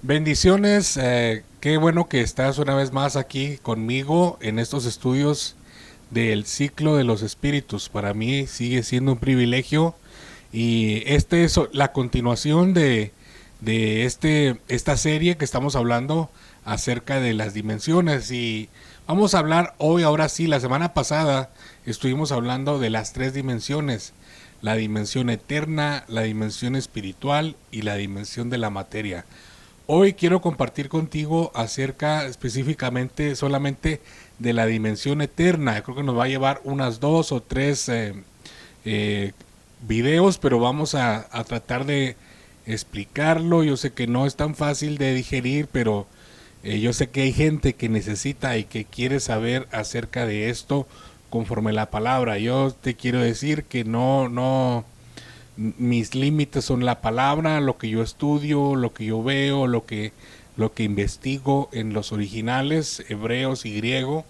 Bendiciones, qué bueno que estás una vez más aquí conmigo en estos estudios del ciclo de los espíritus. Para mí sigue siendo un privilegio y este es la continuación de esta serie que estamos hablando acerca de las dimensiones y vamos a hablar hoy, ahora sí, la semana pasada estuvimos hablando de las tres dimensiones, la dimensión eterna, la dimensión espiritual y la dimensión de la materia. Hoy quiero compartir contigo acerca específicamente solamente de la dimensión eterna. Creo que nos va a llevar unas dos o tres eh, videos, pero vamos a tratar de explicarlo. Yo sé que no es tan fácil de digerir, pero yo sé que hay gente que necesita y que quiere saber acerca de esto conforme la palabra. Yo te quiero decir que mis límites son la palabra, lo que yo estudio, lo que yo veo, lo que investigo en los originales, hebreos y griego.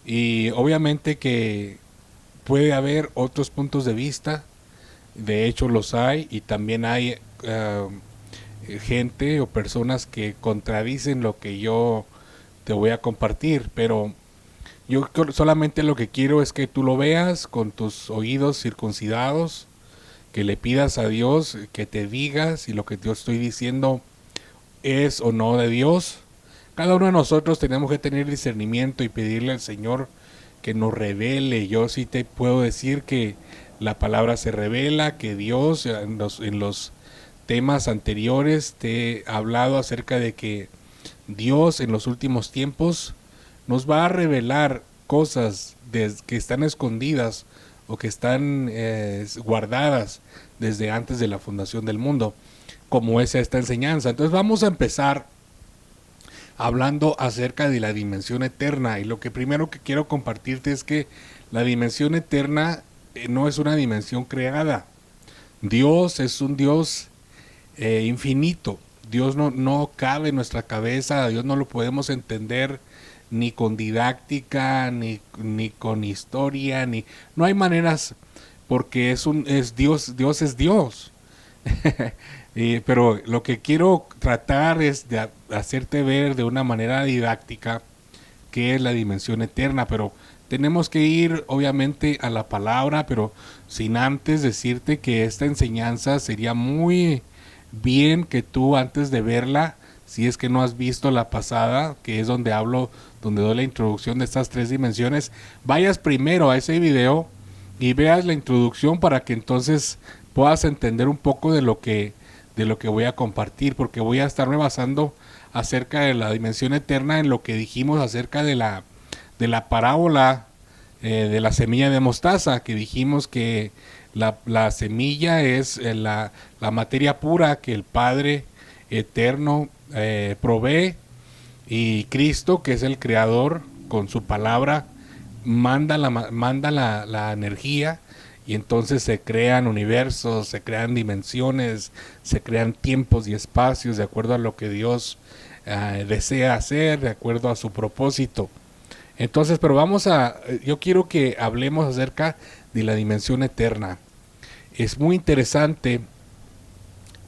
Y obviamente que puede haber otros puntos de vista, de hecho los hay, y también hay gente o personas que contradicen lo que yo te voy a compartir, pero yo solamente lo que quiero es que tú lo veas con tus oídos circuncidados, que le pidas a Dios que te diga si lo que yo estoy diciendo es o no de Dios. Cada uno de nosotros tenemos que tener discernimiento y pedirle al Señor que nos revele. Yo sí te puedo decir que la palabra se revela, que Dios en los temas anteriores te he hablado acerca de que Dios en los últimos tiempos nos va a revelar cosas que están escondidas o que están guardadas desde antes de la fundación del mundo, como es esta enseñanza. Entonces vamos a empezar hablando acerca de la dimensión eterna, y lo que primero que quiero compartirte es que la dimensión eterna no es una dimensión creada. Dios es un Dios infinito. Dios no cabe en nuestra cabeza, a Dios no lo podemos entender ni con didáctica, ni con historia, no hay maneras, porque es Dios, Dios es Dios. Pero lo que quiero tratar es de hacerte ver de una manera didáctica qué es la dimensión eterna, pero tenemos que ir obviamente a la palabra, pero sin antes decirte que esta enseñanza sería muy bien que tú antes de verla, si es que no has visto la pasada, que es donde hablo, donde doy la introducción de estas tres dimensiones, vayas primero a ese video y veas la introducción para que entonces puedas entender un poco de lo que voy a compartir, porque voy a estarme basando acerca de la dimensión eterna en lo que dijimos acerca de la parábola de la semilla de mostaza, que dijimos que la semilla es la materia pura que el Padre eterno provee, y Cristo, que es el creador, con su palabra manda la energía, y entonces se crean universos, se crean dimensiones, se crean tiempos y espacios de acuerdo a lo que Dios desea hacer, de acuerdo a su propósito. Entonces, pero yo quiero que hablemos acerca de la dimensión eterna. Es muy interesante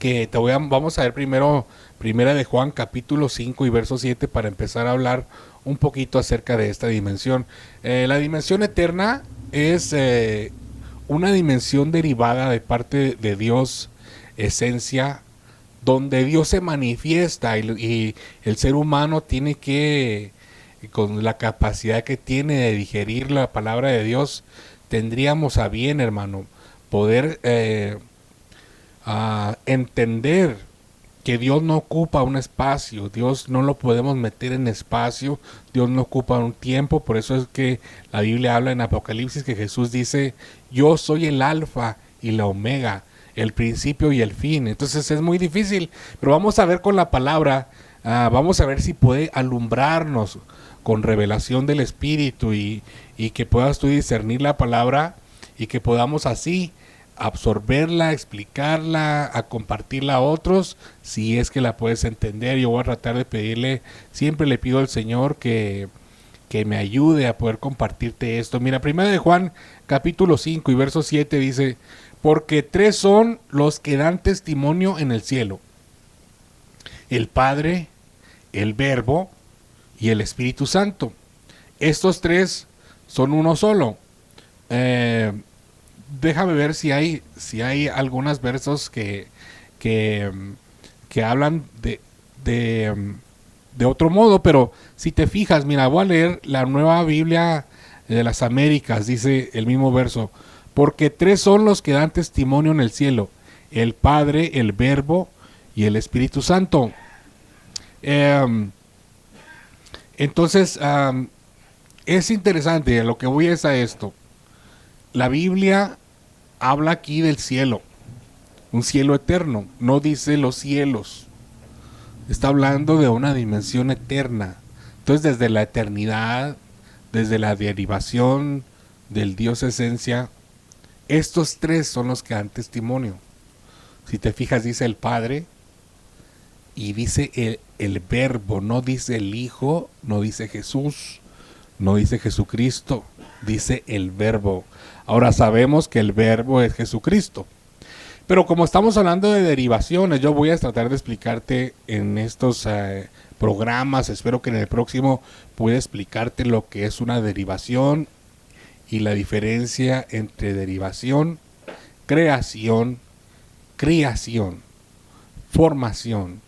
que vamos a ver primero Primera de Juan capítulo 5 y verso 7 para empezar a hablar un poquito acerca de esta dimensión. La dimensión eterna es una dimensión derivada de parte de Dios, esencia, donde Dios se manifiesta, y el ser humano tiene que, con la capacidad que tiene de digerir la palabra de Dios, tendríamos a bien, hermano, poder entender que Dios no ocupa un espacio, Dios no lo podemos meter en espacio, Dios no ocupa un tiempo. Por eso es que la Biblia habla en Apocalipsis que Jesús dice: yo soy el alfa y la omega, el principio y el fin. Entonces es muy difícil, pero vamos a ver con la palabra, vamos a ver si puede alumbrarnos con revelación del Espíritu, y que puedas tú discernir la palabra, y que podamos así absorberla, explicarla, a compartirla a otros, si es que la puedes entender. Yo voy a tratar de pedirle, siempre le pido al Señor que me ayude a poder compartirte esto. Mira, primero de Juan capítulo 5 y verso 7 dice: porque tres son los que dan testimonio en el cielo, el Padre, el Verbo y el Espíritu Santo. Estos tres son uno solo. Déjame ver si hay algunos versos que hablan de otro modo, pero si te fijas, mira, voy a leer la Nueva Biblia de las Américas, dice el mismo verso, porque tres son los que dan testimonio en el cielo, el Padre, el Verbo y el Espíritu Santo. Entonces, es interesante, a lo que voy es a esto. La Biblia habla aquí del cielo, un cielo eterno, no dice los cielos. Está hablando de una dimensión eterna. Entonces, desde la eternidad, desde la derivación del Dios esencia, estos tres son los que dan testimonio. Si te fijas, dice el Padre y dice el Verbo, no dice el Hijo, no dice Jesús, no dice Jesucristo, dice el Verbo. Ahora sabemos que el Verbo es Jesucristo. Pero como estamos hablando de derivaciones, yo voy a tratar de explicarte en estos programas, espero que en el próximo pueda explicarte lo que es una derivación y la diferencia entre derivación, creación, formación.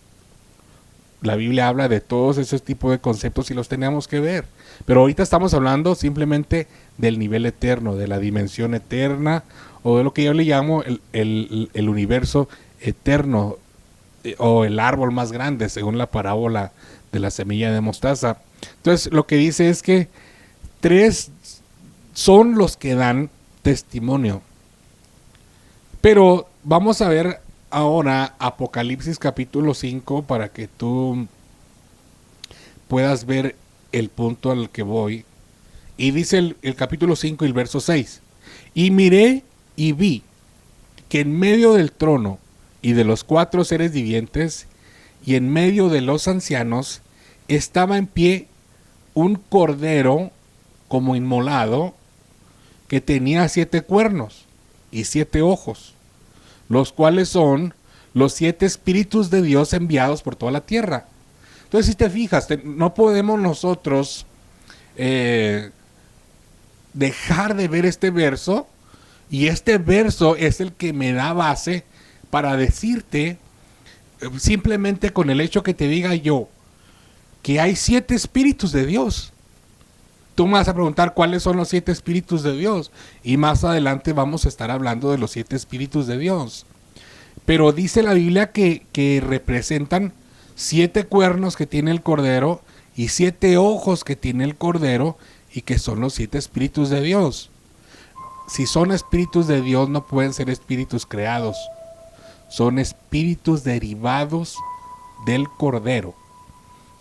La Biblia habla de todos esos tipos de conceptos y los tenemos que ver. Pero ahorita estamos hablando simplemente del nivel eterno, de la dimensión eterna, o de lo que yo le llamo el universo eterno, o el árbol más grande, según la parábola de la semilla de mostaza. Entonces, lo que dice es que tres son los que dan testimonio. Pero vamos a ver ahora Apocalipsis capítulo 5 para que tú puedas ver el punto al que voy. Y dice el capítulo 5 y el verso 6. Y miré y vi que en medio del trono y de los cuatro seres vivientes y en medio de los ancianos estaba en pie un cordero como inmolado que tenía 7 cuernos y 7 ojos, los cuales son los 7 espíritus de Dios enviados por toda la tierra. Entonces, si te fijas, no podemos nosotros dejar de ver este verso, y este verso es el que me da base para decirte, simplemente con el hecho que te diga yo, que hay 7 espíritus de Dios. Tú me vas a preguntar cuáles son los 7 espíritus de Dios, y más adelante vamos a estar hablando de los 7 espíritus de Dios. Pero dice la Biblia que representan 7 cuernos que tiene el cordero y 7 ojos que tiene el cordero, y que son los 7 espíritus de Dios. Si son espíritus de Dios, no pueden ser espíritus creados, son espíritus derivados del cordero.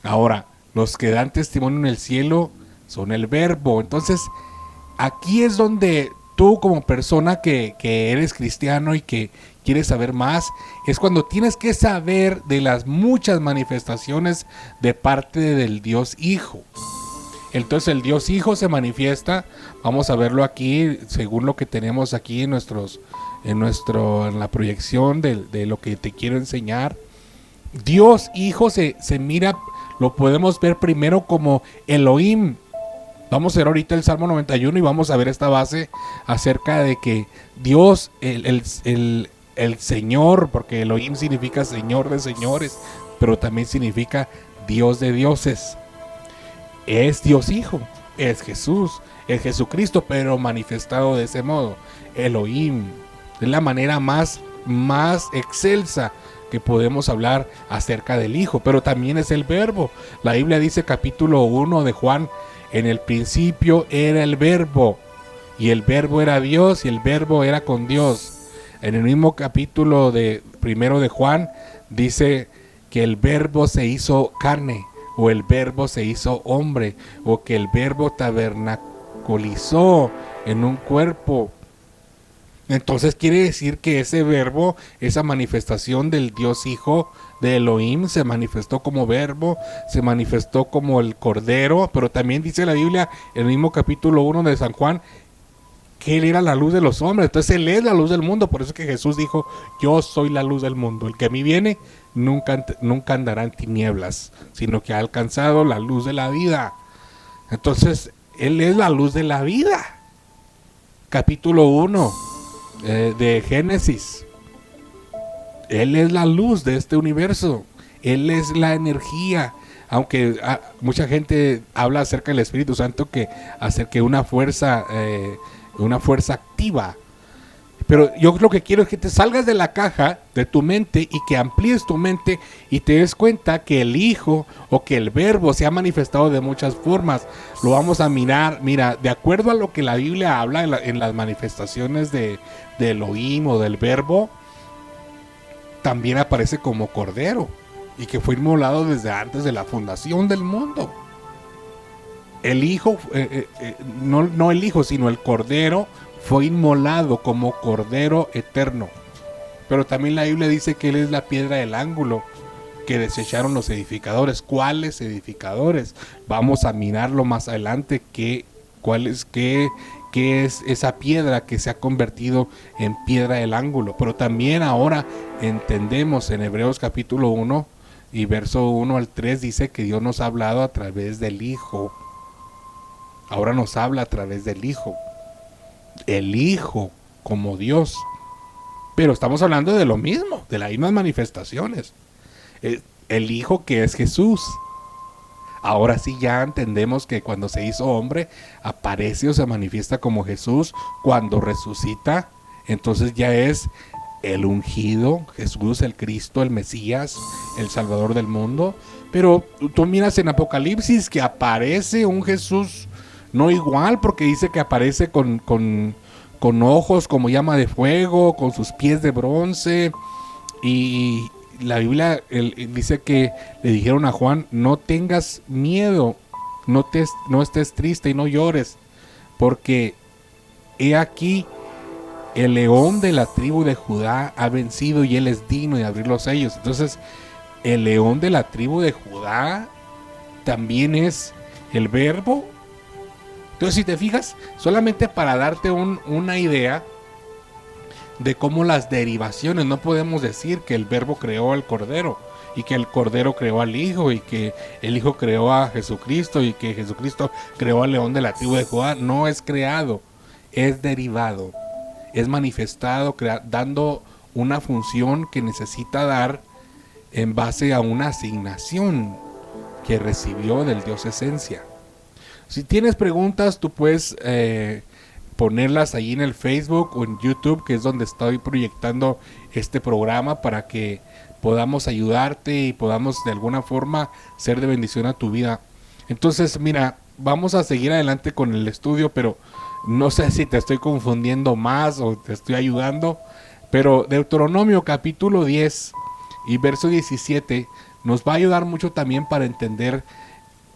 Ahora, los que dan testimonio en el cielo son el Verbo. Entonces, aquí es donde tú, como persona que eres cristiano y que quieres saber más, es cuando tienes que saber de las muchas manifestaciones de parte del Dios Hijo. Entonces el Dios Hijo se manifiesta, vamos a verlo aquí según lo que tenemos aquí en la proyección de lo que te quiero enseñar. Dios Hijo se mira, lo podemos ver primero como Elohim. Vamos a ver ahorita el Salmo 91 y vamos a ver esta base acerca de que Dios, el Señor, porque Elohim significa Señor de señores, pero también significa Dios de dioses. Es Dios Hijo, es Jesús, es Jesucristo, pero manifestado de ese modo. Elohim es la manera más excelsa que podemos hablar acerca del Hijo, pero también es el Verbo. La Biblia dice, capítulo 1 de Juan, en el principio era el Verbo, y el Verbo era Dios, y el Verbo era con Dios. En el mismo capítulo de primero de Juan dice que el Verbo se hizo carne, o el Verbo se hizo hombre, o que el Verbo tabernaculizó en un cuerpo. Entonces quiere decir que ese Verbo, esa manifestación del Dios Hijo de Elohim, se manifestó como Verbo, se manifestó como el Cordero, pero también dice la Biblia en el mismo capítulo 1 de San Juan que Él era la luz de los hombres. Entonces Él es la luz del mundo. Por eso es que Jesús dijo, yo soy la luz del mundo. El que a mí viene nunca andará en tinieblas, sino que ha alcanzado la luz de la vida. Entonces Él es la luz de la vida. Capítulo 1 de Génesis. Él es la luz de este universo. Él es la energía. Aunque mucha gente habla acerca del Espíritu Santo, que acerca de una fuerza activa. Pero yo lo que quiero es que te salgas de la caja de tu mente y que amplíes tu mente y te des cuenta que el Hijo o que el Verbo se ha manifestado de muchas formas. Lo vamos a mirar, mira, de acuerdo a lo que la Biblia habla en las manifestaciones de Elohim o del Verbo, también aparece como Cordero y que fue inmolado desde antes de la fundación del mundo. El Hijo, no el Hijo, sino el Cordero fue inmolado como Cordero eterno. Pero también la Biblia dice que Él es la piedra del ángulo que desecharon los edificadores. ¿Cuáles edificadores? Vamos a mirarlo más adelante, qué es esa piedra que se ha convertido en piedra del ángulo. Pero también ahora entendemos en Hebreos capítulo 1 y verso 1 al 3 dice que Dios nos ha hablado a través del Hijo. Ahora nos habla a través del Hijo. El Hijo como Dios. Pero estamos hablando de lo mismo, de las mismas manifestaciones. El Hijo que es Jesús. Ahora sí ya entendemos que cuando se hizo hombre, aparece o se manifiesta como Jesús. Cuando resucita, entonces ya es el ungido, Jesús, el Cristo, el Mesías, el Salvador del mundo. Pero tú miras en Apocalipsis que aparece un Jesús no igual, porque dice que aparece con ojos como llama de fuego, con sus pies de bronce. Y la Biblia dice que le dijeron a Juan, no tengas miedo, no estés triste y no llores, porque he aquí el león de la tribu de Judá ha vencido y él es digno de abrir los sellos. Entonces el león de la tribu de Judá también es el Verbo. Entonces, si te fijas, solamente para darte una idea de cómo las derivaciones, no podemos decir que el Verbo creó al Cordero y que el Cordero creó al Hijo y que el Hijo creó a Jesucristo y que Jesucristo creó al león de la tribu de Judá. No es creado, es derivado, es manifestado, dando una función que necesita dar en base a una asignación que recibió del Dios Esencia. Si tienes preguntas, tú puedes ponerlas ahí en el Facebook o en YouTube, que es donde estoy proyectando este programa, para que podamos ayudarte y podamos de alguna forma ser de bendición a tu vida. Entonces, mira, vamos a seguir adelante con el estudio, pero no sé si te estoy confundiendo más o te estoy ayudando. Pero Deuteronomio capítulo 10 y verso 17 nos va a ayudar mucho también para entender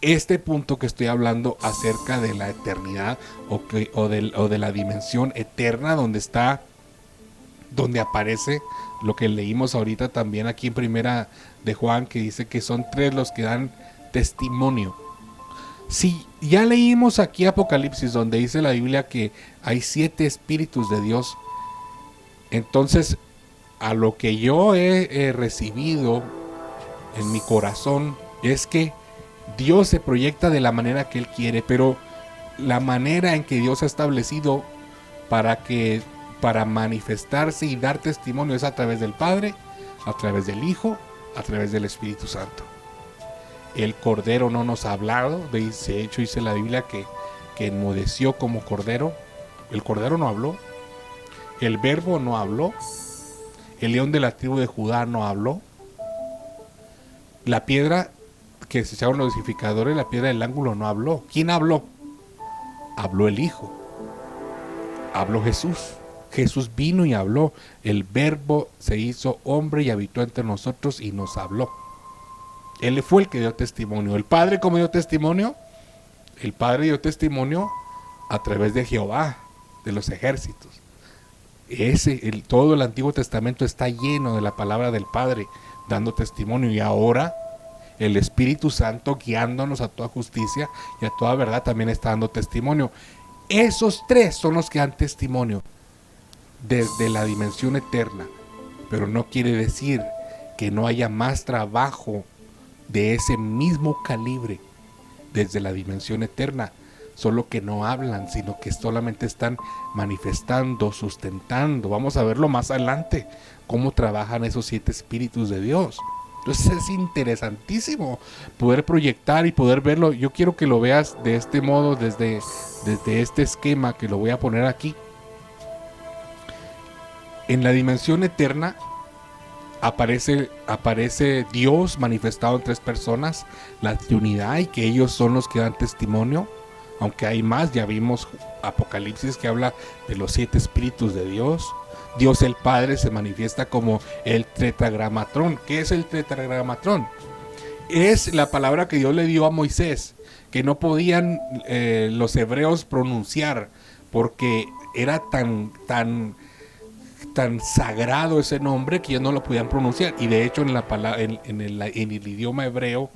este punto que estoy hablando acerca de la eternidad o de la dimensión eterna, donde aparece lo que leímos ahorita también aquí en Primera de Juan, que dice que son 3 los que dan testimonio. Si ya leímos aquí Apocalipsis, donde dice la Biblia que hay 7 espíritus de Dios, entonces a lo que yo he recibido en mi corazón es que Dios se proyecta de la manera que Él quiere, pero la manera en que Dios ha establecido para manifestarse y dar testimonio es a través del Padre, a través del Hijo, a través del Espíritu Santo. El Cordero no nos ha hablado, de hecho dice la Biblia que enmudeció como Cordero. El Cordero no habló, el Verbo no habló, el león de la tribu de Judá no habló, la piedra que se echaron los edificadores, la piedra del ángulo no habló. ¿Quién habló? Habló el Hijo, habló Jesús. Jesús vino y habló. El Verbo se hizo hombre y habitó entre nosotros y nos habló. Él fue el que dio testimonio. ¿El Padre cómo dio testimonio? El Padre dio testimonio a través de Jehová, de los ejércitos. Todo el Antiguo Testamento está lleno de la palabra del Padre dando testimonio, y ahora el Espíritu Santo guiándonos a toda justicia y a toda verdad también está dando testimonio. Esos tres son los que dan testimonio desde la dimensión eterna, pero no quiere decir que no haya más trabajo de ese mismo calibre desde la dimensión eterna, solo que no hablan, sino que solamente están manifestando, sustentando. Vamos a verlo más adelante, cómo trabajan esos 7 espíritus de Dios. Entonces es interesantísimo poder proyectar y poder verlo. Yo quiero que lo veas de este modo, desde este esquema que lo voy a poner aquí. En la dimensión eterna aparece Dios manifestado en 3 personas, la Trinidad, y que ellos son los que dan testimonio. Aunque hay más, ya vimos Apocalipsis que habla de los 7 espíritus de Dios. Dios el Padre se manifiesta como el tetragramatrón. ¿Qué es el tetragramatrón? Es la palabra que Dios le dio a Moisés, que no podían los hebreos pronunciar, porque era tan sagrado ese nombre que ellos no lo podían pronunciar. Y de hecho en el idioma hebreo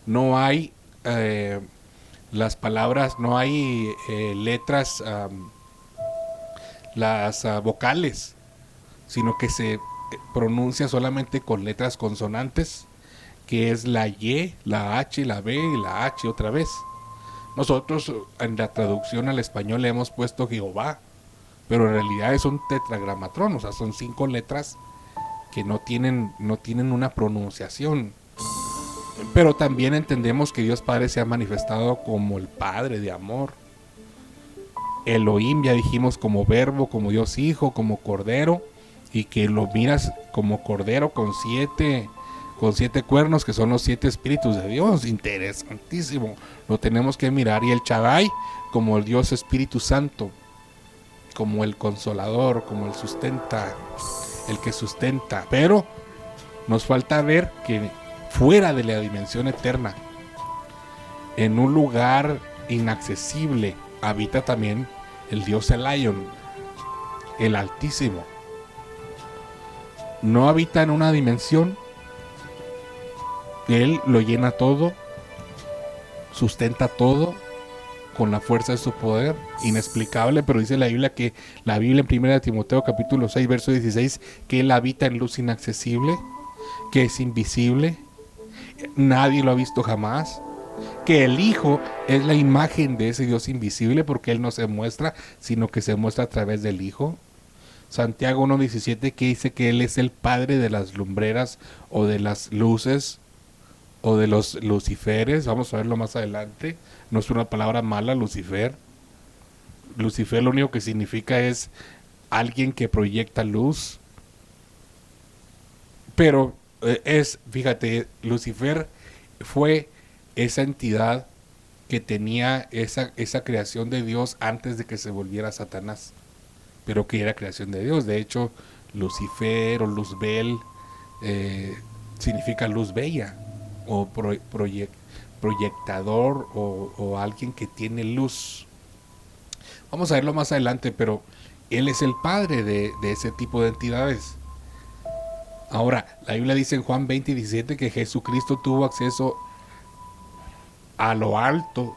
no hay las palabras, no hay letras, las vocales, sino que se pronuncia solamente con letras consonantes, que es la Y, la H, la B y la H otra vez. Nosotros en la traducción al español le hemos puesto Jehová, pero en realidad es un tetragramatrón, o sea, son 5 letras que no tienen una pronunciación. Pero también entendemos que Dios Padre se ha manifestado como el Padre de amor. Elohim, ya dijimos, como verbo, como Dios Hijo, como Cordero, y que lo miras como Cordero con 7 cuernos, que son los 7 espíritus de Dios. Interesantísimo, lo tenemos que mirar. Y el Shaddai como el Dios Espíritu Santo, como el Consolador, como el que sustenta. Pero nos falta ver que fuera de la dimensión eterna, en un lugar inaccesible, habita también el Dios Elion, el Altísimo. No habita en una dimensión, Él lo llena todo, sustenta todo con la fuerza de su poder, inexplicable. Pero dice la Biblia en 1 Timoteo capítulo 6 verso 16, que Él habita en luz inaccesible, que es invisible, nadie lo ha visto jamás, que el Hijo es la imagen de ese Dios invisible, porque Él no se muestra, sino que se muestra a través del Hijo. Santiago 1:17, que dice que Él es el Padre de las lumbreras, o de las luces, o de los luciferes. Vamos a verlo más adelante. No es una palabra mala, Lucifer. Lucifer lo único que significa es alguien que proyecta luz. Pero fíjate, Lucifer fue esa entidad que tenía esa creación de Dios antes de que se volviera Satanás, pero que era creación de Dios. De hecho, Lucifer o Luzbel significa luz bella, o proyectador, o alguien que tiene luz. Vamos a verlo más adelante, pero Él es el padre de ese tipo de entidades. Ahora, la Biblia dice en Juan 20:17 que Jesucristo tuvo acceso a lo alto,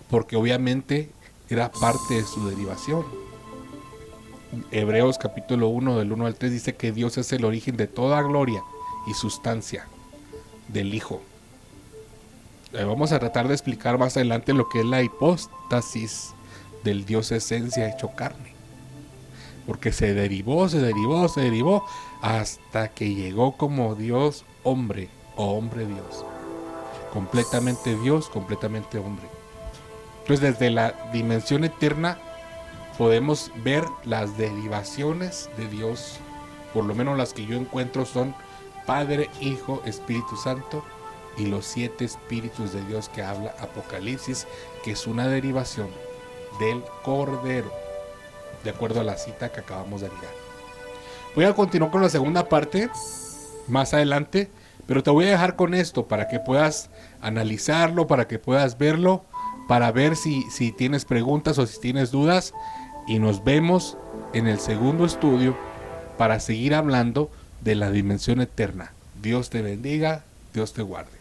porque obviamente era parte de su derivación. Hebreos capítulo 1 del 1 al 3 dice que Dios es el origen de toda gloria y sustancia del Hijo. Vamos a tratar de explicar más adelante lo que es la hipóstasis del Dios esencia hecho carne, porque se derivó hasta que llegó como Dios hombre, o hombre Dios, completamente Dios, completamente hombre. Entonces, desde la dimensión eterna podemos ver las derivaciones de Dios. Por lo menos las que yo encuentro son Padre, Hijo, Espíritu Santo, y los 7 espíritus de Dios que habla Apocalipsis, que es una derivación del Cordero, de acuerdo a la cita que acabamos de mirar. Voy a continuar con la segunda parte más adelante, pero te voy a dejar con esto para que puedas analizarlo, para que puedas verlo, para ver si tienes preguntas o si tienes dudas. Y nos vemos en el segundo estudio para seguir hablando de la dimensión eterna. Dios te bendiga, Dios te guarde.